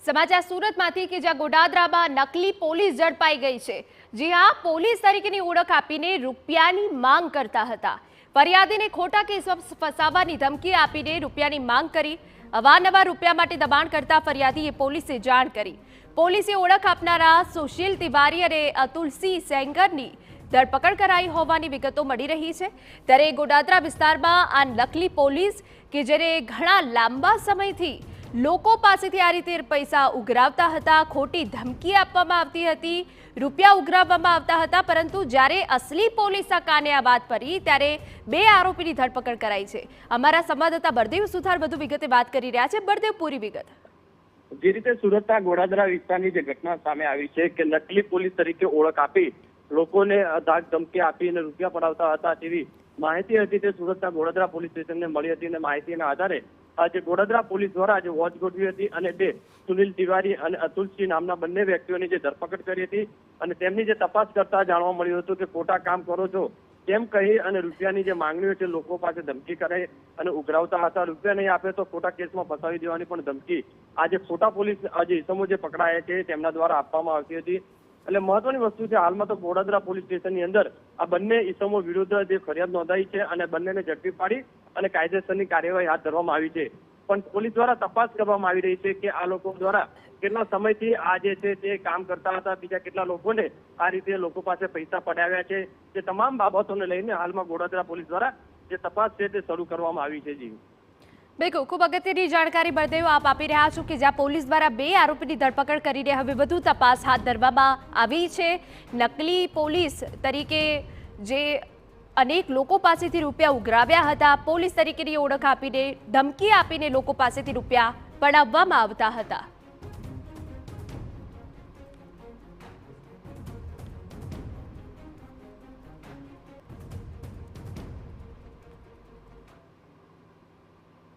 સમાચાર સુરતમાંથી કે જ્યાં ગોડાદરામાં નકલી પોલીસ ઝડપાઈ ગઈ છે। જી હા, પોલીસ તરીકેની ઓળખ આપીને રૂપિયાની માંગ કરતા હતા। ફરિયાદીને ખોટા કેસમાં ફસાવવાની ધમકી આપીને રૂપિયાની માંગ કરી। અવારનવાર રૂપિયા માટે દબાણ કરતા ફરિયાદીએ પોલીસે જાણ કરી। પોલીસે ઓળખ આપનારા સુશીલ તિવારી અને અતુલસિંહ સેંગરની ધરપકડ કરાઈ હોવાની વિગતો મળી રહી છે। ત્યારે ગોડાદરા વિસ્તારમાં આ નકલી પોલીસ કે જેને ઘણા લાંબા સમયથી લોકો પાસેથી આ રીતે પૈસા ઉઘરાવતા હતા, ખોટી ધમકી આપવામાં આવતી હતી, રૂપિયા ઉઘરાવવામાં આવતા હતા, પરંતુ જ્યારે અસલી પોલીસ કાને આ વાત પડી ત્યારે બે આરોપીની ધરપકડ કરાઈ છે। અમારા સંવાદદાતા બળદેવ સુથાર વધુ વિગતે વાત કરી રહ્યા છે। બળદેવ, પૂરી વિગત। જે રીતે સુરતના ગોડાદરા વિસ્તારની જે ઘટના સામે આવી છે કે નકલી પોલીસ તરીકે ઓળખ આપી લોકોને ધાક ધમકી આપી અને રૂપિયા પડાવતા હતા તેવી માહિતી હતી તે સુરતના ગોડાદરા પોલીસ સ્ટેશનને મળી હતી અને માહિતીના આધારે આજે ગોડાદરા પોલીસ દ્વારા આજે વોચ ગોઠવી હતી અને બે સુનિલ તિવારી અને અતુલસિંહ નામના બંને વ્યક્તિઓની જે ધરપકડ કરી હતી અને તેમની જે તપાસ કરતા જાણવા મળ્યું હતું કે ખોટા કામ કરો છો તેમ કહી અને રૂપિયાની જે માંગણીઓ છે લોકો પાસે ધમકી કરે અને ઉઘરાવતા હતા। રૂપિયા નહીં આપે તો ખોટા કેસમાં ફસાવી દેવાની પણ ધમકી આજે ખોટા પોલીસ આજે ઇસમો જે પકડાયા છે તેમના દ્વારા આપવામાં આવતી હતી। એટલે મહત્વની વસ્તુ છે, હાલમાં તો ગોડાદરા પોલીસ સ્ટેશનની અંદર આ બંને ઇસમો વિરુદ્ધ જે ફરિયાદ નોંધાઈ છે અને બંનેને ઝડપી પાડી અને કાયદેસરની કાર્યવાહી હાથ ધરવામાં આવી છે। પણ પોલીસ દ્વારા તપાસ કરવામાં આવી રહી છે કે આ લોકો દ્વારા કેટલા સમયથી આ જે છે તે કામ કરતા હતા, બીજા કેટલા લોકોને આ રીતે લોકો પાસે પૈસા પડાવ્યા છે, તે તમામ બાબતોને લઈને હાલમાં ગોડાદરા પોલીસ દ્વારા જે તપાસ છે તે શરૂ કરવામાં આવી છે। જી બિલકુલ, ખૂબ અગત્યની જાણકારી બળદેવ આપ આપી રહ્યા છો કે જ્યાં પોલીસ દ્વારા બે આરોપીની ધરપકડ કરીને હવે વધુ તપાસ હાથ ધરવામાં આવી છે। નકલી પોલીસ તરીકે જે અનેક લોકો પાસેથી રૂપિયા ઉઘરાવ્યા હતા, પોલીસ તરીકેની ઓળખ આપીને ધમકી આપીને લોકો પાસેથી રૂપિયા પડાવવામાં આવતા હતા।